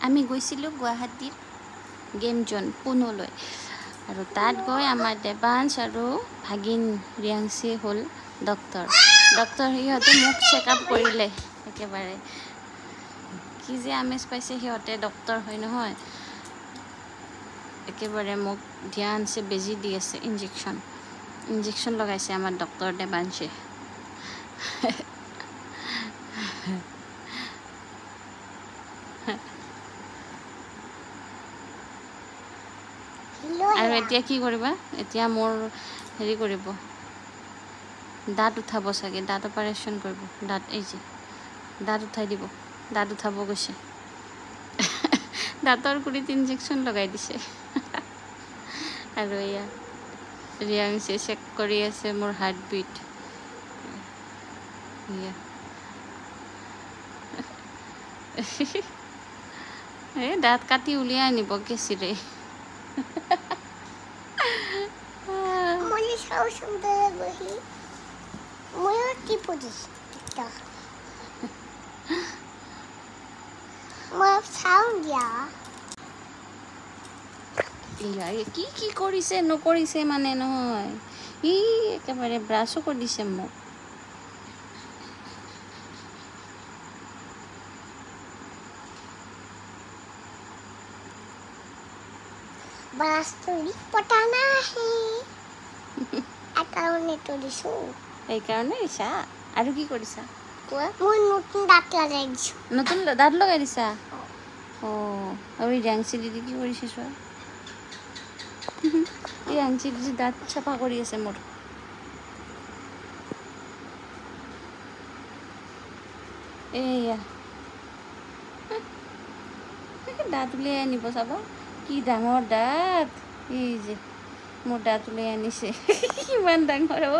আমি গৈছিলোঁ গুৱাহাটীত গেম জোন পুনলৈ আৰু তাত গৈ আমাৰ দেৱাংশ আৰু ভাগিন ৰিয়াংশী হ'ল ডক্টৰ সিহঁতে মোক চেকআপ কৰিলে একেবাৰে কি যে আমেজ পাইছে সিহঁতে ডক্টৰ হয় নহয় একেবাৰে মোক ধ্যানছে বেজি দি আছে ইনজেকশ্যন লগাইছে আমাৰ ডক্টৰ দেৱাংশে আৰু এতিয়া কি কৰিবা এতিয়া মোৰ হেৰি কৰিব দাঁত উঠাব চাগে দাঁত অপাৰেশ্যন কৰিব দাঁত এই যে দাঁত উঠাই দিব দাঁত উঠাব গৈছে দাঁতৰ গুৰিত ইনজেকশ্যন লগাই দিছে আৰু এয়া ৰিয়াংশে চেক কৰি আছে মোৰ হাৰ্টবিট এয়া এই দাঁত কাটি উলিয়াই আনিব কেঁচিৰে কি কি কৰিছে নকৰিছে মানে নহয় ই একেবাৰে ব্ৰাছো কৰি দিছে মোক সেইকাৰণে দিছা আৰু কি কৰিছা নতুন দাঁত লগাই দিছা অঁ আৰু ৰিয়াংশী দিদি কি কৰিছে চোৱা ৰিয়াংশী দিদি দাঁত চাফা কৰি আছে মোৰ এয়া দাঁত উলিয়াই আনিব চাব কি ডাঙৰ দাঁত এই যে মোৰ দাঁত উলিয়াই আনিছে কিমান ডাঙৰ ঐ